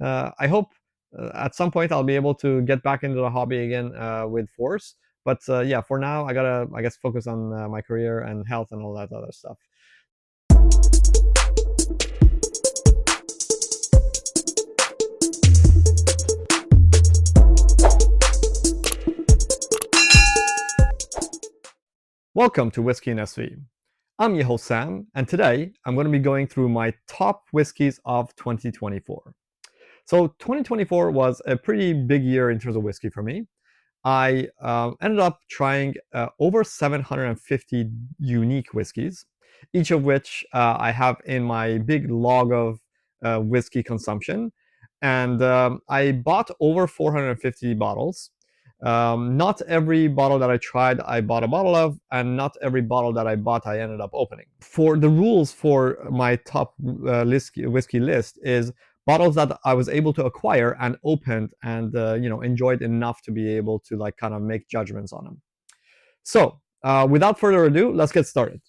I hope at some point I'll be able to get back into the hobby again with force. But yeah, for now I gotta, I guess, focus on my career and health and all that other stuff. Welcome to Whiskey and SV. I'm your host Sam, and today I'm going to be going through my top whiskeys of 2024. So 2024 was a pretty big year in terms of whiskey for me. I ended up trying over 750 unique whiskeys, each of which I have in my big log of whiskey consumption. And I bought over 450 bottles. Not every bottle that I tried, I bought a bottle of, and not every bottle that I bought, I ended up opening. For the rules for my top whiskey list is bottles that I was able to acquire and opened and enjoyed enough to be able to like kind of make judgments on them. So without further ado, let's get started.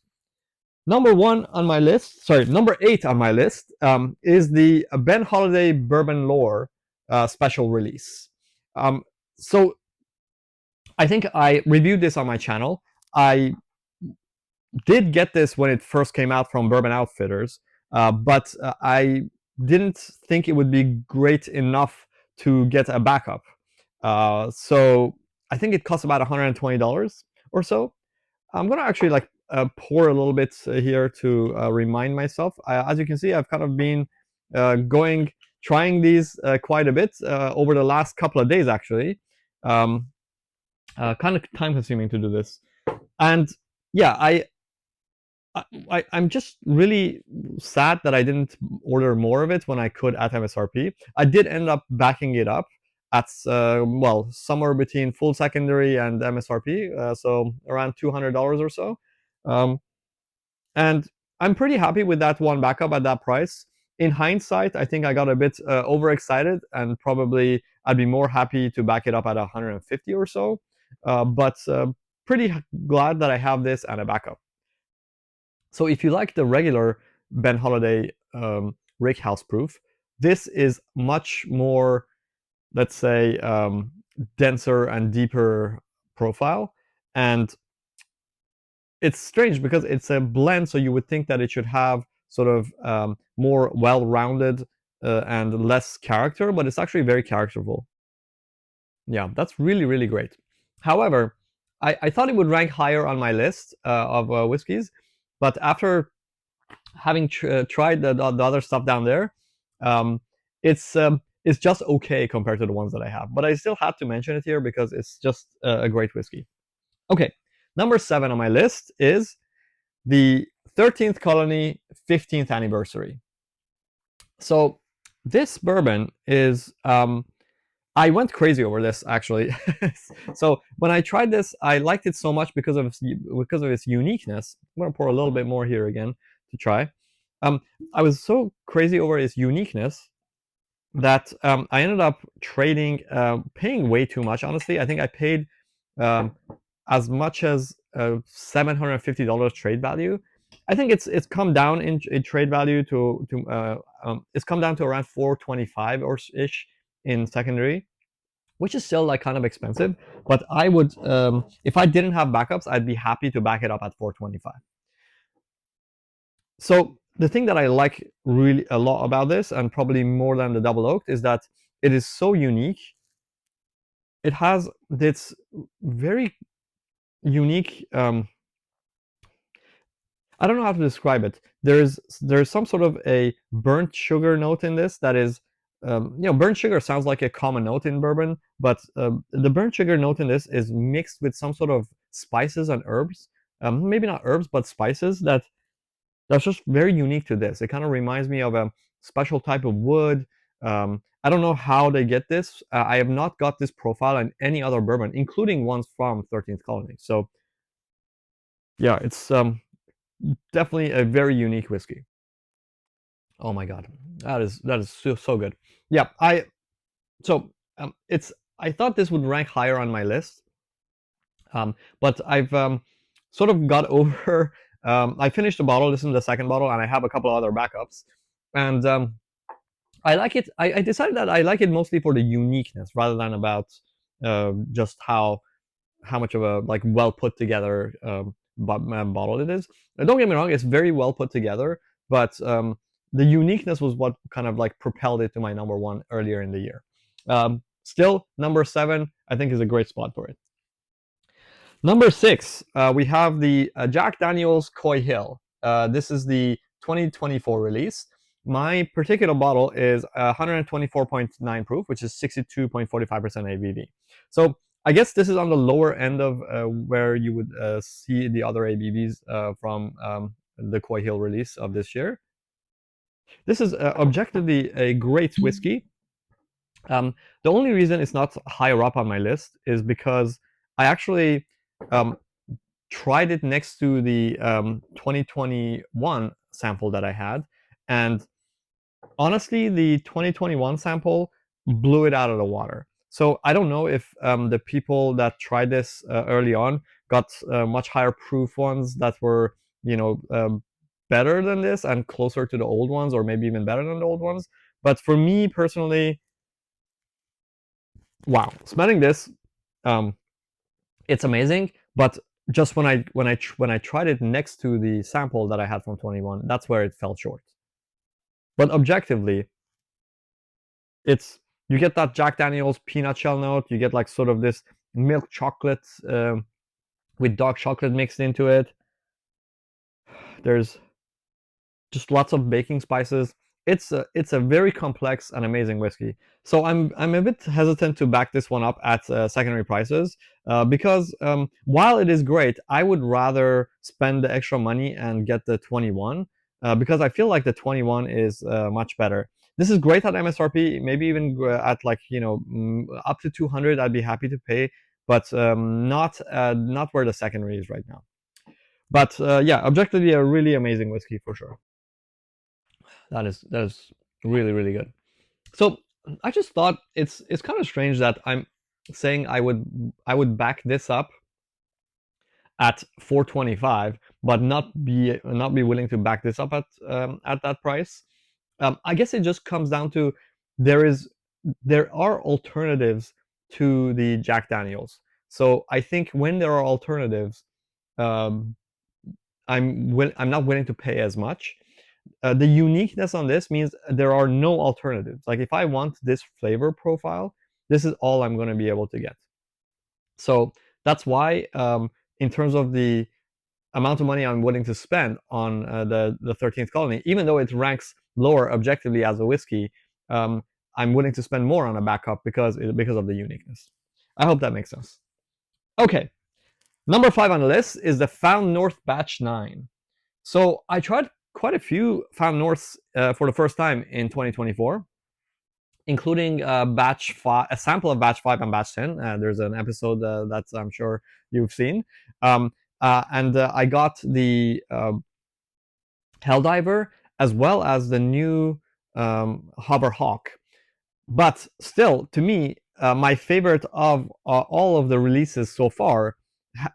Number 8 on my list is the Ben Holiday Bourbon Lore special release. So I think I reviewed this on my channel. I did get this when it first came out from Bourbon Outfitters, but I didn't think it would be great enough to get a backup. So I think it costs about $120 or so. I'm gonna actually like pour a little bit here to remind myself. As you can see, I've kind of been trying these quite a bit over the last couple of days, actually. Kind of time consuming to do this, and yeah, I'm just really sad that I didn't order more of it when I could at MSRP. I did end up backing it up at well, somewhere between full secondary and MSRP, so around $200 or so. Um, and I'm pretty happy with that one backup at that price. In hindsight, I think I got a bit overexcited, and probably I'd be more happy to back it up at 150 or so. But pretty glad that I have this and a backup. So if you like the regular Ben Holiday Rickhouse proof, this is much more, let's say, denser and deeper profile. And it's strange because it's a blend, so you would think that it should have sort of more well-rounded and less character, but it's actually very characterful. Yeah, that's really, really great. However, I thought it would rank higher on my list of whiskeys, but after having tried the other stuff down there, um, it's just okay compared to the ones that I have. But I still had to mention it here because it's just a great whiskey. Okay, number 7 on my list is the 13th Colony 15th Anniversary. So this bourbon is I went crazy over this actually. So when I tried this, I liked it so much because of its uniqueness. I'm gonna pour a little bit more here again to try. I was so crazy over its uniqueness that I ended up trading, paying way too much. Honestly, I think I paid as much as $750 trade value. I think it's come down in trade value to it's come down to around 425 or ish in secondary, which is still like kind of expensive. But I would, if I didn't have backups, I'd be happy to back it up at 425. So the thing that I like really a lot about this, and probably more than the double oaked, is that it is so unique. It has this very unique. I don't know how to describe it. There's some sort of a burnt sugar note in this that is, burnt sugar sounds like a common note in bourbon, but the burnt sugar note in this is mixed with some sort of spices and herbs. Maybe not herbs, but spices that's just very unique to this. It kind of reminds me of a special type of wood. I don't know how they get this. I have not got this profile in any other bourbon, including ones from 13th Colony. So yeah, it's definitely a very unique whiskey. Oh my god, that is so good. Yeah, it's I thought this would rank higher on my list, but I've sort of got over. I finished the bottle. This is the second bottle, and I have a couple of other backups, and I like it. I decided that I like it mostly for the uniqueness rather than about just how much of a like well put together bottle it is. Don't get me wrong; it's very well put together, but the uniqueness was what kind of like propelled it to my number one earlier in the year. Still, number seven, I think, is a great spot for it. Number six, we have the Jack Daniel's Coy Hill. This is the 2024 release. My particular bottle is 124.9 proof, which is 62.45% ABV. So I guess this is on the lower end of where you would see the other ABVs from the Coy Hill release of this year. This is objectively a great whiskey. The only reason it's not higher up on my list is because I actually um, tried it next to the 2021 sample that I had, and honestly, the 2021 sample blew it out of the water. So I don't know if the people that tried this early on got much higher proof ones that were, you know, better than this and closer to the old ones, or maybe even better than the old ones. But for me personally, wow, smelling this, um, it's amazing. But just when I tried it next to the sample that I had from 21, that's where it fell short. But objectively, it's you get that Jack Daniel's peanut shell note. You get like sort of this milk chocolate with dark chocolate mixed into it. There's just lots of baking spices. It's a very complex and amazing whiskey. So I'm a bit hesitant to back this one up at secondary prices because while it is great, I would rather spend the extra money and get the 21 because I feel like the 21 is much better. This is great at MSRP, maybe even at like up to 200. I'd be happy to pay, but not where the secondary is right now. But yeah, objectively a really amazing whiskey for sure. That is really really good. So I just thought it's kind of strange that I'm saying I would back this up at 425, but not be willing to back this up at that price. I guess it just comes down to there is there are alternatives to the Jack Daniels. So I think when there are alternatives, um, I'm not willing to pay as much. The uniqueness on this means there are no alternatives. Like if I want this flavor profile, this is all I'm going to be able to get. So that's why, in terms of the amount of money I'm willing to spend on the 13th Colony, even though it ranks lower objectively as a whiskey, um, I'm willing to spend more on a backup because of the uniqueness. I hope that makes sense. Okay, number 5 on the list is the Found North Batch 9. So I tried quite a few Found Norths for the first time in 2024, including batch 5, a sample of batch 5 and batch 10. There's an episode that I'm sure you've seen. And I got the Helldiver as well as the new Hover Hawk. But still, to me, my favorite of all of the releases so far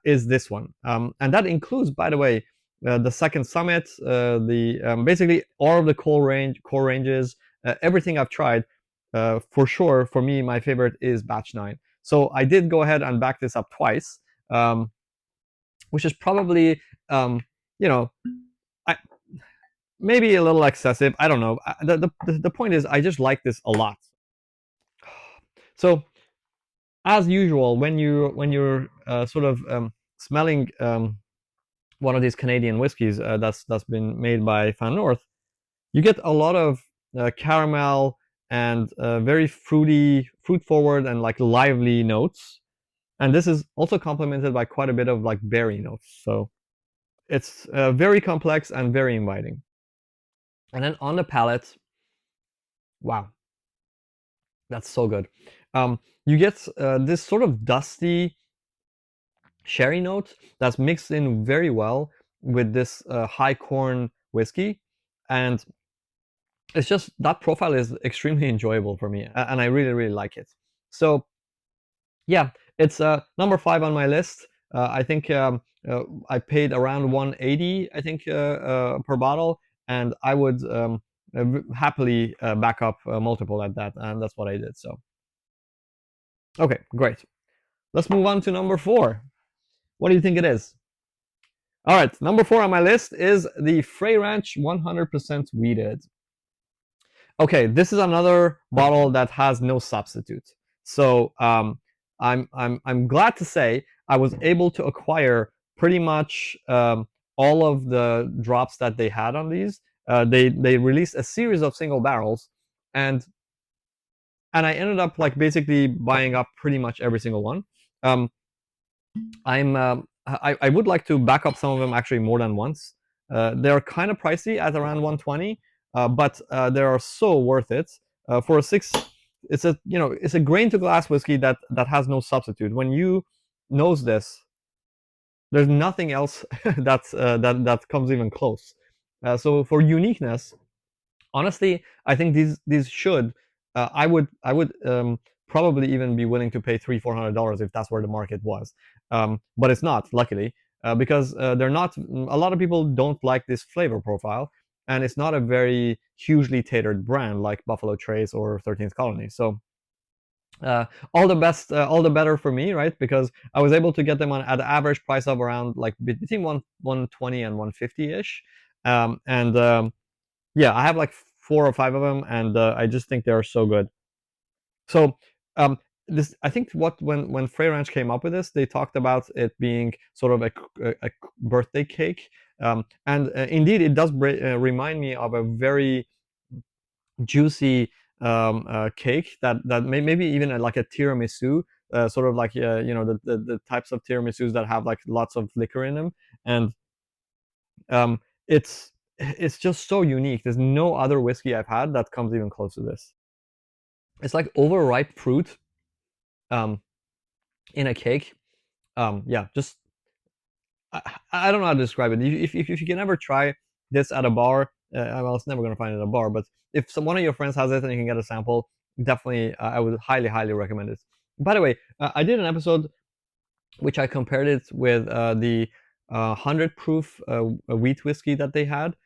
is this one, and that includes, by the way, the second summit, the basically all of the core ranges, everything I've tried. For sure, for me, my favorite is Batch 9. So I did go ahead and back this up twice, which is probably, you know, I, maybe a little excessive. I don't know. The point is, I just like this a lot. So as usual, when you're sort of smelling one of these Canadian whiskies that's been made by Found North, you get a lot of caramel and very fruit forward and like lively notes. And this is also complemented by quite a bit of like berry notes. So it's very complex and very inviting. And then on the palate, wow, that's so good. You get this sort of dusty sherry note that's mixed in very well with this high corn whiskey, and it's just that profile is extremely enjoyable for me, and I really really like it. So yeah, it's number 5 on my list. I think I paid around 180, I think, per bottle, and I would happily back up multiple at that, and that's what I did. So okay, great. Let's move on to number 4. What do you think it is? All right, number 4 on my list is the Frey Ranch 100% wheated. Okay, this is another bottle that has no substitute. So I'm glad to say I was able to acquire pretty much all of the drops that they had on these. They released a series of single barrels, and I ended up like basically buying up pretty much every single one. Um, I would like to back up some of them actually more than once. They're kind of pricey at around 120, but they are so worth it. For a 6, it's a grain to glass whiskey that has no substitute. When you nose this, there's nothing else that comes even close. So for uniqueness, honestly, I think these should. I would probably even be willing to pay $300-400 if that's where the market was, but it's not, luckily, because they're not. A lot of people don't like this flavor profile, and it's not a very hugely tailored brand like Buffalo Trace or 13th Colony. So all the best, all the better for me, right? Because I was able to get them on at an average price of around like between 120 and 150 ish, and yeah, I have like 4 or 5 of them, and I just think they're so good. So um, this, I think, what when Frey Ranch came up with this, they talked about it being sort of a birthday cake, and indeed, it does remind me of a very juicy cake that maybe even like a tiramisu, sort of like the types of tiramisus that have like lots of liquor in them, and um, it's just so unique. There's no other whiskey I've had that comes even close to this. It's like overripe fruit um, in a cake. Yeah, just I don't know how to describe it. If you can ever try this at a bar, well, it's never gonna find it at a bar, but if one of your friends has it and you can get a sample, definitely I would highly recommend it. By the way, I did an episode which I compared it with the 100 proof wheat whiskey that they had.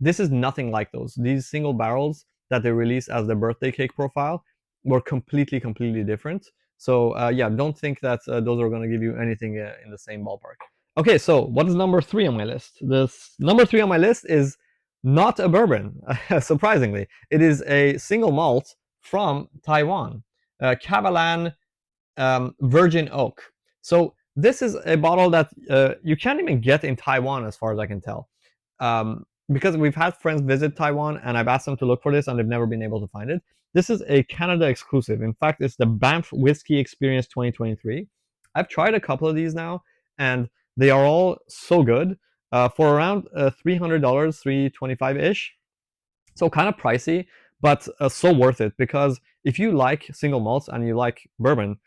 This is nothing like those. These single barrels that they released as the birthday cake profile were completely different. So yeah, don't think that those are going to give you anything in the same ballpark. Okay, so what is number 3 on my list? This number 3 on my list is not a bourbon, surprisingly. It is a single malt from Taiwan, Kavalan Virgin Oak. So this is a bottle that you can't even get in Taiwan, as far as I can tell, because we've had friends visit Taiwan, and I've asked them to look for this, and they've never been able to find it. This is a Canada exclusive. In fact, it's the Banff Whiskey Experience 2023. I've tried a couple of these now, and they are all so good for around $300, 325 ish. So kind of pricey, but so worth it, because if you like single malts and you like bourbon,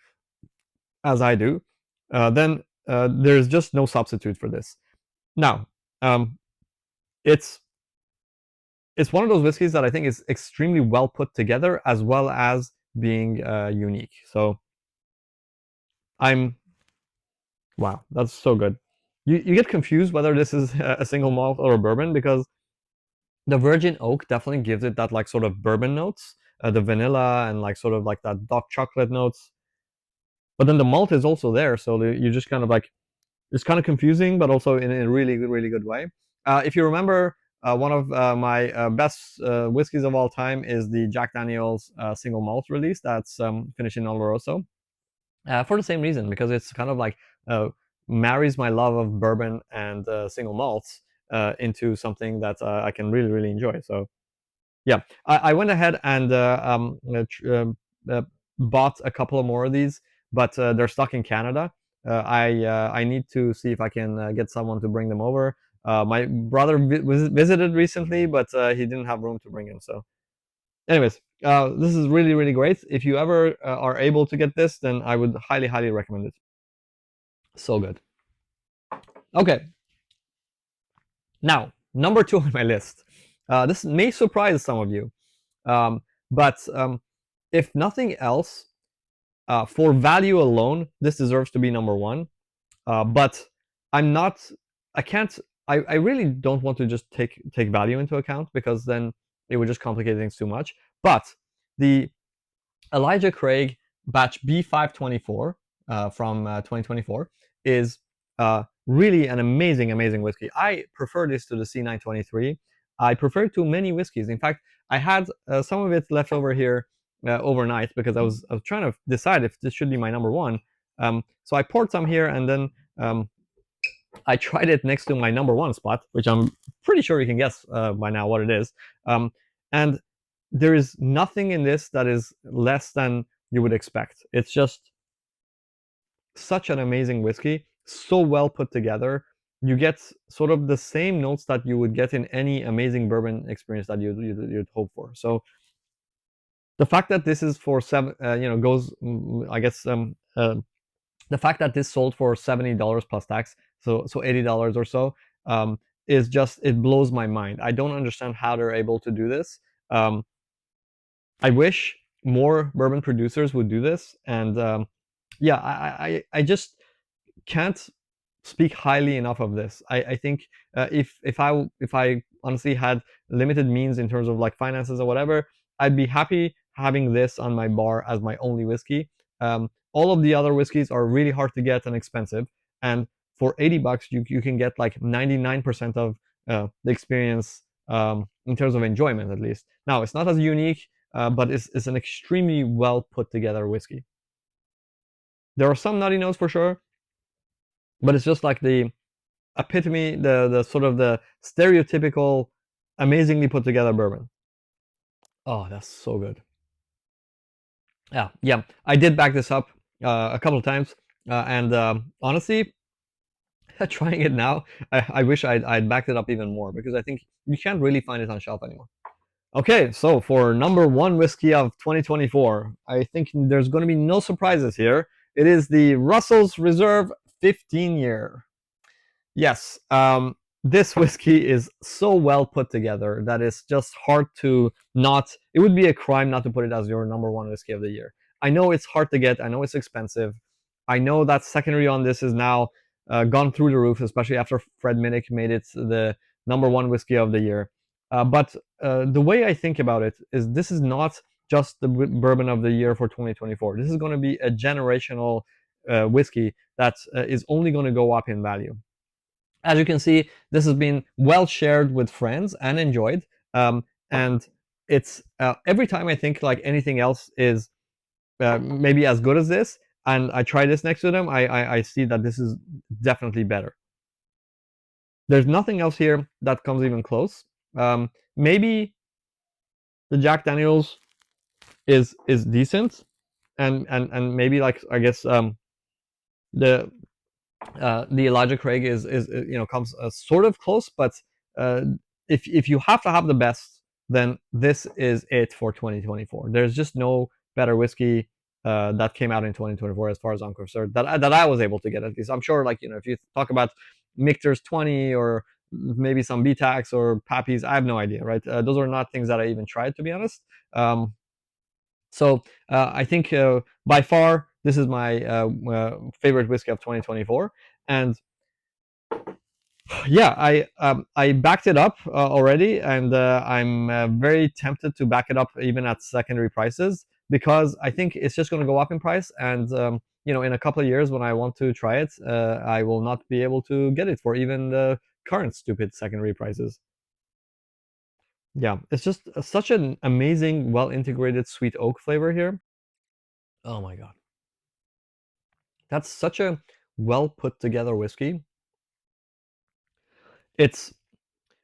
as I do, then there's just no substitute for this. Now, um, it's it's one of those whiskeys that I think is extremely well put together, as well as being unique. So I'm wow, that's so good. You get confused whether this is a single malt or a bourbon, because the virgin oak definitely gives it that like sort of bourbon notes, the vanilla and like sort of like that dark chocolate notes. But then the malt is also there, so you just kind of like, it's kind of confusing, but also in a really good way. If you remember, one of my best whiskeys of all time is the Jack Daniel's single malt release that's finished in Oloroso. For the same reason, because it's kind of like marries my love of bourbon and single malts into something that I can really enjoy. So yeah, I went ahead and bought a couple of more of these, but they're stuck in Canada. I need to see if I can get someone to bring them over. My brother visited recently, but he didn't have room to bring him. So, anyways, this is really great. If you ever are able to get this, then I would highly recommend it. So good. Okay, now number 2 on my list. This may surprise some of you, but if nothing else, for value alone, this deserves to be number 1. But I'm not. I can't. I really don't want to just take value into account, because then it would just complicate things too much. But the Elijah Craig batch B524 from 2024 is really an amazing whiskey. I prefer this to the C923. I prefer it to many whiskeys. In fact, I had some of it left over here overnight because I was trying to decide if this should be my number one. So I poured some here, and then I tried it next to my number one spot, which I'm pretty sure you can guess by now what it is. And there is nothing in this that is less than you would expect. It's just such an amazing whiskey, so well put together. You get sort of the same notes that you would get in any amazing bourbon experience that you'd hope for. So the fact that this is for seven, goes, I guess, the fact that this sold for $70 plus tax, so $80 or so, is just, it blows my mind. I don't understand how they're able to do this. I wish more bourbon producers would do this, and yeah, I just can't speak highly enough of this. I think if I honestly had limited means in terms of like finances or whatever, I'd be happy having this on my bar as my only whiskey. All of the other whiskeys are really hard to get and expensive, and for $80 you can get like 99% of the experience in terms of enjoyment, at least. Now it's not as unique, but it's an extremely well put together whiskey. There are some nutty notes for sure, but it's just like the epitome, the sort of the stereotypical, amazingly put together bourbon. Oh, that's so good. Yeah. I did back this up a couple of times, and honestly, trying it now, I wish I'd backed it up even more, because I think you can't really find it on shelf anymore. Okay, so for number one whiskey of 2024, I think there's going to be no surprises here. It is the Russell's Reserve 15 year. Yes, this whiskey is so well put together that it's just hard to not. It would be a crime not to put it as your number one whiskey of the year. I know it's hard to get. I know it's expensive. I know that secondary on this is now gone through the roof, especially after Fred Minnick made it the number one whiskey of the year. But the way I think about it is, this is not just the bourbon of the year for 2024. This is going to be a generational whiskey that is only going to go up in value. As you can see, this has been well shared with friends and enjoyed. And it's every time I think like anything else is maybe as good as this, and I try this next to them, I see that this is definitely better. There's nothing else here that comes even close. Maybe the Jack Daniels is decent, and maybe, like, I guess the Elijah Craig is comes sort of close, but uh, if you have to have the best, then this is it for 2024. There's just no better whiskey that came out in 2024, as far as I'm concerned, that I was able to get, at least. I'm sure, like, if you talk about Michter's 20, or maybe some BTAX or Pappy's, I have no idea, right? Those are not things that I even tried, to be honest. So I think by far this is my favorite whiskey of 2024, and yeah, I backed it up already, and I'm very tempted to back it up even at secondary prices, because I think it's just going to go up in price, and in a couple of years when I want to try it, I will not be able to get it for even the current stupid secondary prices. Yeah, it's just such an amazing, well integrated sweet oak flavor here. Oh my god, that's such a well put together whiskey. It's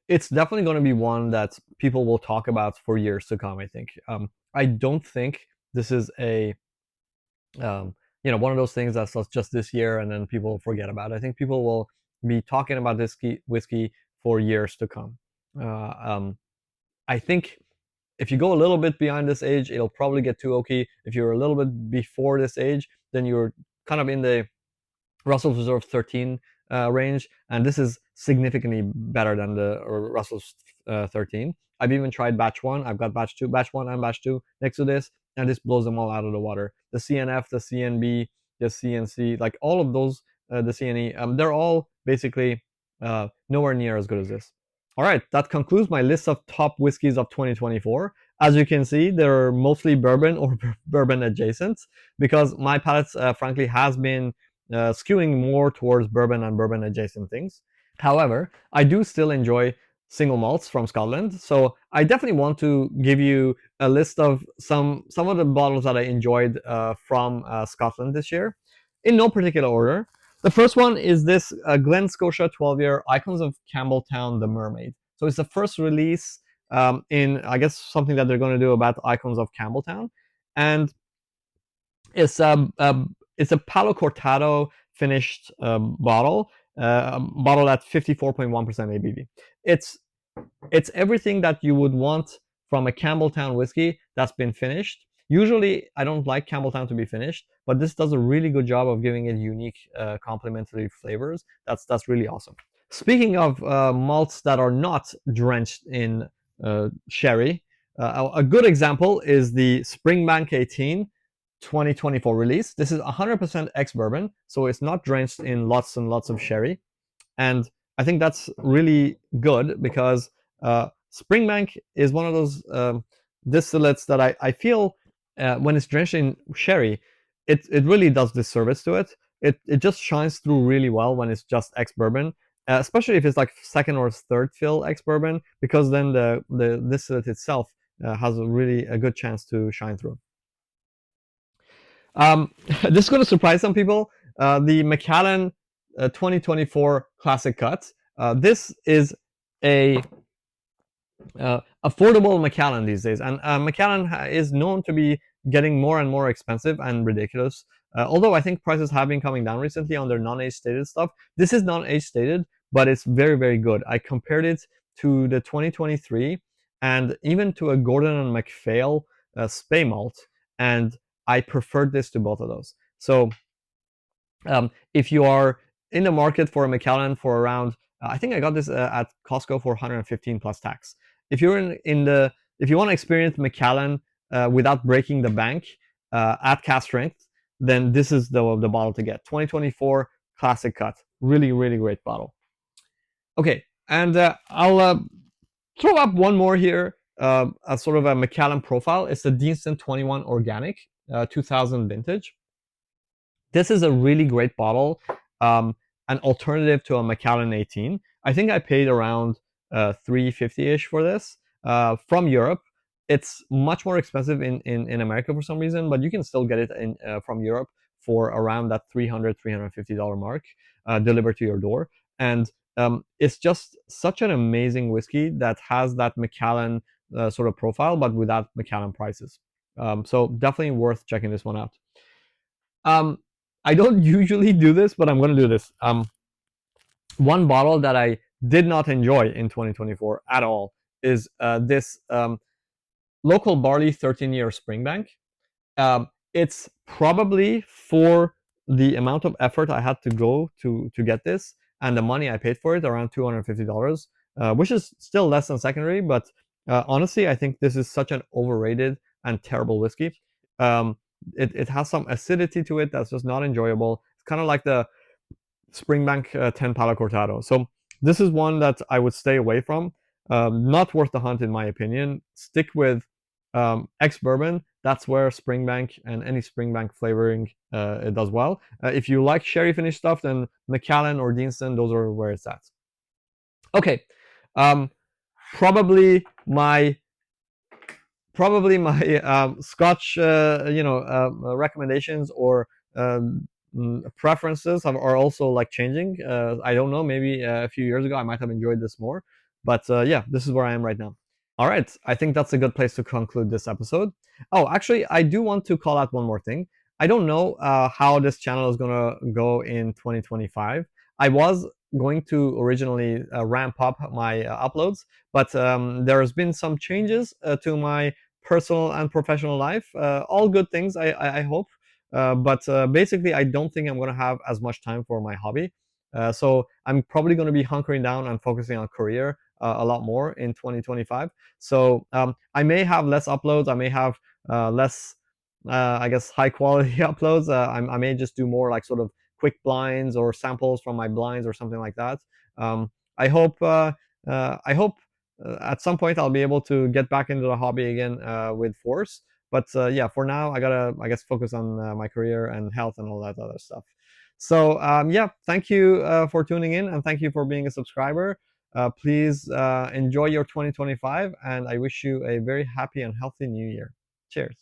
it's definitely going to be one that people will talk about for years to come, I think. I don't think this is a one of those things that's just this year and then people forget about it. I think people will be talking about this whiskey for years to come. Uh, um, I think if you go a little bit beyond this age, it'll probably get too oaky. If you're a little bit before this age, then you're kind of in the Russell's Reserve 13 range, and this is significantly better than the Russell's 13. I've even tried batch one. I've got batch one and batch two next to this, and this blows them all out of the water. The CNF, the CNB, the CNC, like all of those, the CNE, they're all basically nowhere near as good as this. All right, that concludes my list of top whiskeys of 2024. As you can see, they're mostly bourbon or bourbon adjacent because my palate, frankly, has been skewing more towards bourbon and bourbon adjacent things. However, I do still enjoy single malts from Scotland, so I definitely want to give you a list of some of the bottles that I enjoyed from Scotland this year, in no particular order. The first one is this Glen Scotia 12-year Icons of Campbelltown the Mermaid. So it's the first release in, I guess, something that they're going to do about Icons of Campbelltown, and it's a Palo Cortado finished bottle at 54.1% ABV. It's it's everything that you would want from a Campbelltown whiskey that's been finished. Usually, I don't like Campbelltown to be finished, but this does a really good job of giving it unique, complementary flavors. That's really awesome. Speaking of malts that are not drenched in sherry, a good example is the Springbank 18 2024 release. This is 100% ex bourbon, so it's not drenched in lots and lots of sherry. And I think that's really good because Springbank is one of those distillates that I feel when it's drenched in sherry, it really does disservice to it. It just shines through really well when it's just ex bourbon, especially if it's like second or third fill ex bourbon, because then the distillate itself has a good chance to shine through. This is going to surprise some people. The Macallan 2024 Classic Cut. This is a affordable Macallan these days, and Macallan is known to be getting more and more expensive and ridiculous. Although I think prices have been coming down recently on their non-age stated stuff. This is non-age stated, but it's very, very good. I compared it to the 2023 and even to a Gordon and MacPhail Spey malt, and I preferred this to both of those. So if you are in the market for a Macallan for around, I think I got this at Costco for 115 plus tax. If you're if you want to experience Macallan without breaking the bank at cask strength, then this is the bottle to get. 2024 Classic Cut, really, really great bottle. Okay, and I'll throw up one more here, as sort of a Macallan profile. It's the Deanston 21 Organic 2000 vintage. This is a really great bottle, an alternative to a Macallan 18. I think I paid around 350-ish for this from Europe. It's much more expensive in America for some reason, but you can still get it from Europe for around that $300-$350 mark delivered to your door. And it's just such an amazing whiskey that has that Macallan sort of profile, but without Macallan prices. So definitely worth checking this one out. I don't usually do this, but I'm going to do this. One bottle that I did not enjoy in 2024 at all is this local barley 13-year Springbank. It's probably, for the amount of effort I had to go to get this and the money I paid for it, around $250, which is still less than secondary. But honestly, I think this is such an overrated and terrible whiskey. It has some acidity to it that's just not enjoyable. It's kind of like the Springbank 10 Palo Cortado. So this is one that I would stay away from. Not worth the hunt, in my opinion. Stick with ex-bourbon. That's where Springbank and any Springbank flavoring it does well. If you like sherry finished stuff, then Macallan or Deanston, those are where it's at. Okay, probably my Scotch, recommendations or preferences are also like changing. I don't know. Maybe a few years ago I might have enjoyed this more, but yeah, this is where I am right now. All right, I think that's a good place to conclude this episode. Oh, actually, I do want to call out one more thing. I don't know how this channel is gonna go in 2025. I was going to originally ramp up my uploads, but there's been some changes to my personal and professional life. All good things, I hope. But basically, I don't think I'm going to have as much time for my hobby. So I'm probably going to be hunkering down and focusing on career a lot more in 2025. So I may have less uploads. I may have less, I guess, high quality uploads. I may just do more like sort of quick blinds or samples from my blinds or something like that. I hope I hope at some point I'll be able to get back into the hobby again with force. But yeah, for now I gotta, I guess, focus on my career and health and all that other stuff. So yeah, thank you for tuning in, and thank you for being a subscriber. Please enjoy your 2025, and I wish you a very happy and healthy new year. Cheers.